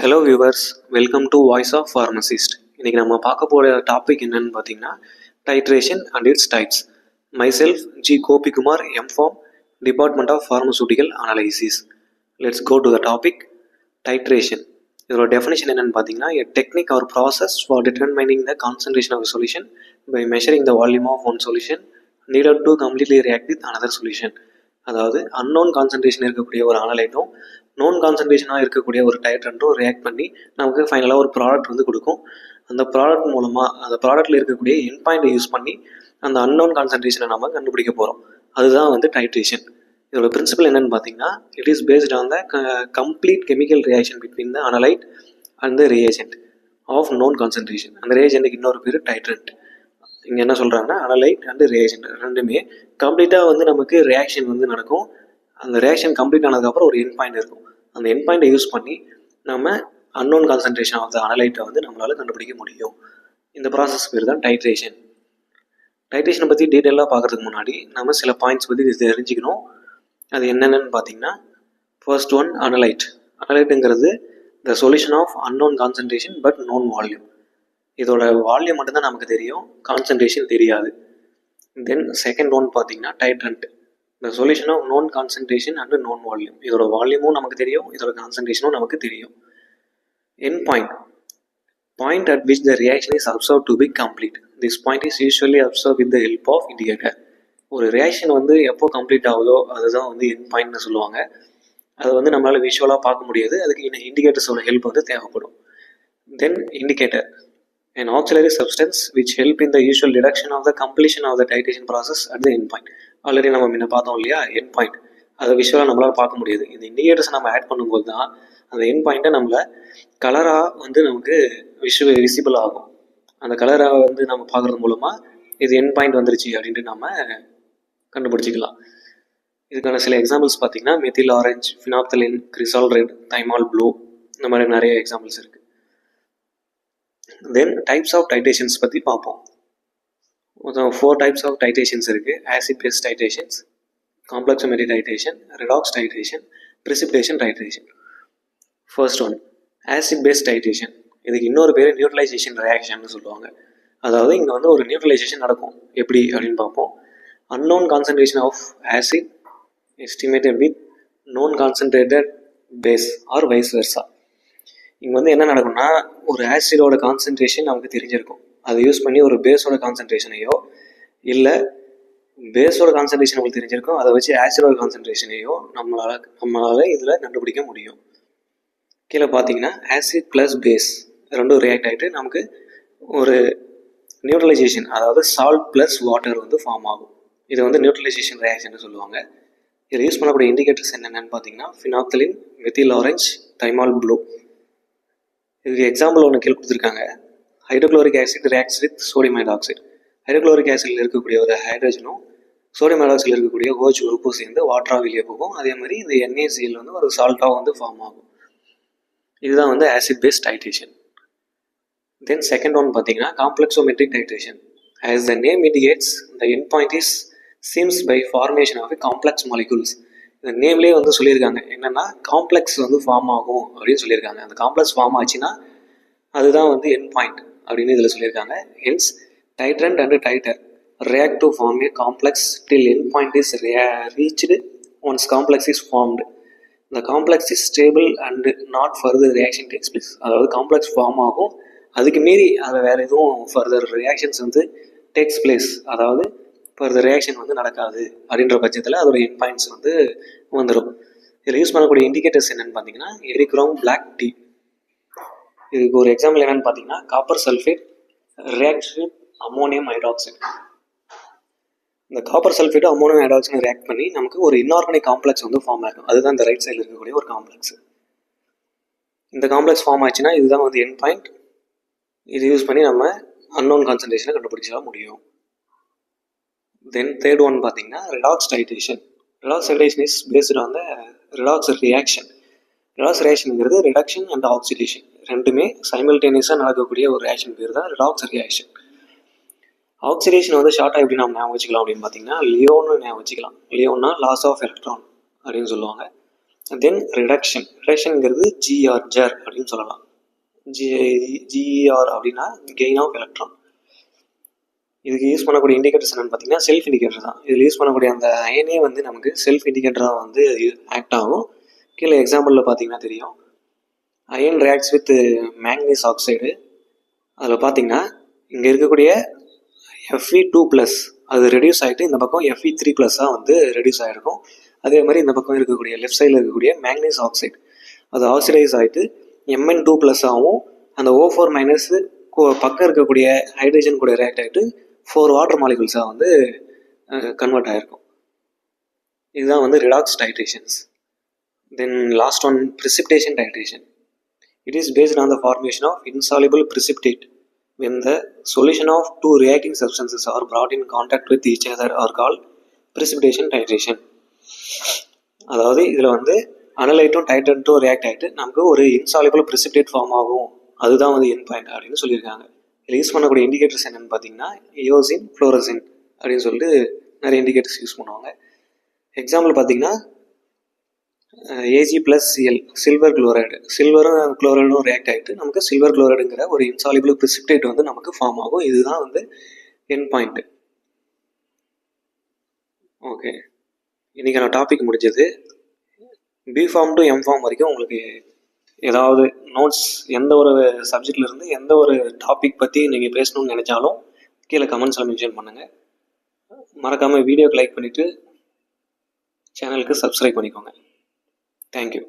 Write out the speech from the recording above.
Hello viewers, welcome to voice of pharmacist. இன்றைக்கி நம்ம பார்க்க போகிற டாபிக் என்னன்னு பார்த்தீங்கன்னா titration and its types. Myself G Gopikumar, MPharm, department of pharmaceutical analysis. Let's go to the topic. Titration இதோட definition என்னென்னு பார்த்தீங்கன்னா a technique or process for determining the concentration of solution by measuring the volume of one solution needed to completely react with another solution. அதாவது unknown concentration இருக்கக்கூடிய ஒரு அனலைட்டும் known கான்சன்ட்ரேஷனாக இருக்கக்கூடிய ஒரு டைட்ரண்ட்டும் react பண்ணி நமக்கு ஃபைனலாக ஒரு ப்ராடக்ட் வந்து கொடுக்கும். அந்த ப்ராடக்ட் மூலமாக அந்த ப்ராடக்ட்டில் இருக்கக்கூடிய எண்ட் பாயிண்டை யூஸ் பண்ணி அந்த அன்னோன் கான்சன்ட்ரேஷனை நம்ம கண்டுபிடிக்க போகிறோம். அதுதான் வந்து டைட்ரேஷன். இதோட பிரின்சிபல் என்னென்னு பார்த்தீங்கன்னா it is based on the complete chemical reaction between the analyte and the reagent of known concentration. அந்த ரியேஜென்ட்டுக்கு இன்னொரு பேர் டைட்ரண்ட். இங்கே என்ன சொல்கிறாங்கன்னா அனலைட் அண்ட் ரியேஜென்ட் ரெண்டுமே கம்ப்ளீட்டாக வந்து நமக்கு ரியாக்ஷன் வந்து நடக்கும். அந்த ரியாக்ஷன் கம்ப்ளீட் ஆனதுக்கப்புறம் ஒரு எண்ட் பாயிண்ட் இருக்கும். அந்த எண்ட் பாயிண்டை யூஸ் பண்ணி நம்ம அன்னோன் கான்சன்ட்ரேஷன் ஆஃப் த அனலைட்டை வந்து நம்மளால் கண்டுபிடிக்க முடியும். இந்த ப்ராசஸ் பேர் தான் டைட்ரேஷன். டைட்ரேஷனை பற்றி டீட்டெயிலாக பார்க்குறதுக்கு முன்னாடி நம்ம சில பாயிண்ட்ஸ் பற்றி தெரிஞ்சுக்கணும். அது என்னென்னு பார்த்தீங்கன்னா ஃபர்ஸ்ட் ஒன் அனலைட். அனலைட்டுங்கிறது the solution of unknown concentration but known volume. இதோட வால்யூம் மட்டும்தான் நமக்கு தெரியும், கான்சன்ட்ரேஷன் தெரியாது. தென் செகண்ட் ஒன் பார்த்தீங்கன்னா titrant, the solution of known concentration and known volume. இதோட வால்யூமும் நமக்கு தெரியும், இதோட கான்சன்ட்ரேஷனும் நமக்கு தெரியும். End point, point at which the reaction is observe to be complete. This point is usually observe with the help of indicator. ஒரு reaction வந்து எப்போ கம்ப்ளீட் ஆகுதோ அதுதான் வந்து எண்ட் பாயிண்ட்னு சொல்லுவாங்க. அது வந்து நம்மளால் விஷுவலாக பார்க்க முடியாது, அதுக்கு இண்டிகேட்டர்ஸோட ஹெல்ப் வந்து தேவைப்படும். தென் indicator, an auxiliary substance which help in the usual deduction of the completion of the titration process at the end point. Already நம்ம முன்ன பார்த்தோம் இல்லையா, எண்ட் பாயிண்ட். அதை விஷுவலாக நம்மளால் பார்க்க முடியாது. இந்த இண்டிகேட்டர்ஸ் நம்ம ஆட் பண்ணும்போது தான் அந்த எண்ட் பாயிண்ட்டை நம்மளை கலராக வந்து நமக்கு விசிபிள் ஆகும். அந்த கலரை வந்து நம்ம பார்க்குறது மூலமாக இது எண்ட் பாயிண்ட் வந்துருச்சு அப்படின்ட்டு நம்ம கண்டுபிடிச்சிக்கலாம். இதுக்கான சில எக்ஸாம்பிள்ஸ் பார்த்தீங்கன்னா methyl orange, phenolphthalein, cresol red, thymol blue, இந்த மாதிரி நிறைய எக்ஸாம்பிள்ஸ் இருக்குது. தென் டைப்ஸ் ஆஃப் டைட்ரேஷன்ஸ் பற்றி பார்ப்போம். 4 டைப்ஸ் ஆஃப் டைட்ரேஷன்ஸ் இருக்குது. Acid base titrations, complexometry titration, redox titration, precipitation titration. First one acid base titration. இதுக்கு இன்னொரு பேர் நியூட்ரலைசேஷன் ரியாக்ஷன் சொல்லுவாங்க. அதாவது இங்கே வந்து ஒரு நியூட்ரலைசேஷன் நடக்கும். எப்படி அப்படின்னு பார்ப்போம். Unknown concentration of acid estimated with known concentrated base or vice versa. இங்கே வந்து என்ன நடக்கும்னா ஒரு ஆசிடோட கான்சன்ட்ரேஷன் நமக்கு தெரிஞ்சிருக்கும். அதை யூஸ் பண்ணி ஒரு பேஸோட கான்சன்ட்ரேஷனையோ இல்லை பேஸோட கான்சன்ட்ரேஷன் நமக்கு தெரிஞ்சிருக்கும், அதை வச்சு ஆசிடோட கான்சன்ட்ரேஷனையோ நம்மளால் இதில் கண்டுபிடிக்க முடியும். கீழே பார்த்தீங்கன்னா ஆசிட் ப்ளஸ் பேஸ் ரெண்டும் ரியாக்ட் ஆகிட்டு நமக்கு ஒரு நியூட்ரலைசேஷன், அதாவது சால்ட் ப்ளஸ் வாட்டர் வந்து ஃபார்ம் ஆகும். இது வந்து நியூட்ரலைசேஷன் ரியாக்ஷன் சொல்லுவாங்க. இதில் யூஸ் பண்ணக்கூடிய இண்டிகேட்டர்ஸ் என்னென்னு பார்த்தீங்கன்னா phenolphthalein, methyl orange, thymol blue. இதுக்கு எக்ஸாம்பிள் ஒன்று கீழே கொடுத்துருக்காங்க. Hydrochloric acid reacts with sodium hydroxide. Hydrochloric ஆசிடில் இருக்கக்கூடிய ஒரு ஹைட்ரஜனும் சோடியம் ஹைட்ராக்சைடில் இருக்கக்கூடிய OH குரூப்பும் சேர்ந்து வாட்டராக வெளியே போகும். அதே மாதிரி இந்த NaCl வந்து ஒரு சால்ட்டாக வந்து ஃபார்ம் ஆகும். இதுதான் வந்து acid base titration. Then second one பார்த்தீங்கன்னா complexometric titration. As the name indicates the end point is seems by formation of complex molecules. இந்த நேம்லேயே வந்து சொல்லியிருக்காங்க என்னென்னா காம்ப்ளெக்ஸ் வந்து ஃபார்ம் ஆகும் அப்படின்னு சொல்லியிருக்காங்க. அந்த காம்ப்ளெக்ஸ் ஃபார்ம் ஆச்சுன்னா அதுதான் வந்து எண்ட் பாயிண்ட் அப்படின்னு இதில் சொல்லியிருக்காங்க. Hence titrant and titer react to form a complex till end point is reached once complex is formed. இந்த complex is stable and not further reaction takes place. அதாவது complex form ஆகும், அதுக்கு மீறி அதை வேறு எதுவும் ஃபர்தர் ரியாக்ஷன்ஸ் வந்து takes place, அதாவது ஃபர்தர் ரியாக்ஷன் வந்து நடக்காது அப்படின்ற பட்சத்தில் அதோட எண்ட் பாயிண்ட்ஸ் வந்து வந்துடும். இதில் யூஸ் பண்ணக்கூடிய இண்டிகேட்டர்ஸ் என்னென்னு பார்த்தீங்கன்னா எரிக்ரோம், பிளாக் டீ. இதுக்கு ஒரு எக்ஸாம்பிள் என்னென்னு பார்த்தீங்கன்னா copper sulphate react with ammonium hydroxide. இந்த காப்பர் சல்ஃபேட்டும் அமோனியம் ஹைட்ராக்சைடு ரியாக்ட் பண்ணி நமக்கு ஒரு இன்ஆர்கானிக் காம்ப்ளெக்ஸ் வந்து ஃபார்ம் ஆகும். அதுதான் இந்த ரைட் சைடில் இருக்கக்கூடிய ஒரு காம்ப்ளெக்ஸ். இந்த காம்ப்ளெக்ஸ் ஃபார்ம் ஆச்சுன்னா இதுதான் வந்து எண்ட் பாயிண்ட். இது யூஸ் பண்ணி நம்ம அன்னோன் கான்சன்ட்ரேஷனை கண்டுபிடிச்சிட முடியும். தென் தேர்ட் ஒன் பார்த்தீங்கன்னா redox titration. Redox titration is based on the redox reaction. Redox ரியாக்ஷனுங்கிறது ரிடக்ஷன் அண்ட் ஆக்சிடேஷன் ரெண்டுமே சைமல்டேனியஸாக நடக்கக்கூடிய ஒரு ரியாக்ஷன் பேர் தான் ரெடாக்ஸ் ரியாக்ஷன். ஆக்சிடேஷன் வந்து ஷார்ட்டாக எப்படி நம்ம ஞாபகம் வச்சுக்கலாம் அப்படின்னு பார்த்தீங்கன்னா லியோன்னு ஞாபகம் வச்சுக்கலாம். லியோன்னா லாஸ் ஆஃப் எலக்ட்ரான் அப்படின்னு சொல்லுவாங்க. தென் ரிடக்ஷன்ங்கிறது ஜர் அப்படின்னு சொல்லலாம். ஜிஆர் அப்படின்னா கெயின் ஆஃப் எலக்ட்ரான். இதுக்கு யூஸ் பண்ணக்கூடிய இண்டிகேட்டர்ஸ் என்னென்னு பார்த்தீங்கன்னா செல்ஃப் இண்டிகேட்டர் தான். இதில் யூஸ் பண்ணக்கூடிய அந்த அயனே வந்து நமக்கு செல்ஃப் இண்டிகேட்டராக வந்து ஆக்ட் ஆகும். கீழே எக்ஸாம்பிளில் பார்த்தீங்கன்னா தெரியும். Iron reacts with manganese oxide. அதில் பார்த்தீங்கன்னா இங்கே இருக்கக்கூடிய Fe2+ அது ரெடியூஸ் ஆகிட்டு இந்த பக்கம் Fe3+ வந்து ரெடியூஸ் ஆகிருக்கும். அதே மாதிரி இந்த பக்கம் இருக்கக்கூடிய லெஃப்ட் சைடில் இருக்கக்கூடிய மேங்கனீஸ் ஆக்சைடு அது ஆக்சிடைஸ் ஆகிட்டு Mn2+ ஆகும். அந்த O4- பக்கம் இருக்கக்கூடிய ஹைட்ரஜன் கூட ரியாக்ட் ஆகிட்டு 4 வாட்டர் மாலிகுல்ஸாக வந்து கன்வெர்ட் ஆகிருக்கும். இதுதான் வந்து redox titrations. Then last one precipitation titration. It is based on the formation of insoluble precipitate when the solution of two reacting substances are brought in contact with each other are called precipitation titration. அதாவது இதில் வந்து அனலைட்டும் டைட்டன்ட்டும் react ஆகிட்டு நமக்கு ஒரு insoluble precipitate form ஆகும். அதுதான் வந்து என் point அப்படின்னு சொல்லியிருக்காங்க. இதில் யூஸ் பண்ணக்கூடிய இண்டிகேட்டர்ஸ் என்னென்னு பார்த்தீங்கன்னா யோசின், ஃப்ளோரசின் அப்படின்னு சொல்லிட்டு நிறைய இண்டிகேட்டர்ஸ் யூஸ் பண்ணுவாங்க. எக்ஸாம்பிள் பார்த்தீங்கன்னா Ag+Cl சில்வர் குளோரைடு, சில்வரும் குளோரைடும் ரியாக்ட் ஆகிட்டு நமக்கு சில்வர் குளோரைடுங்கிற ஒரு இன்சாலிபிள் precipitate வந்து நமக்கு ஃபார்ம் ஆகும். இதுதான் வந்து என் பாயிண்ட். ஓகே, இன்றைக்கான டாபிக் முடிஞ்சது. B.Pharm to M.Pharm வரைக்கும் உங்களுக்கு ஏதாவது நோட்ஸ் எந்த ஒரு சப்ஜெக்ட்லேருந்து எந்த ஒரு டாபிக் பற்றி நீங்கள் பேசணும்னு நினச்சாலும் கீழே கமெண்ட்ஸில் மென்ஷன் பண்ணுங்கள். மறக்காமல் வீடியோக்கு லைக் பண்ணிவிட்டு சேனலுக்கு சப்ஸ்கிரைப் பண்ணிக்கோங்க. Thank you.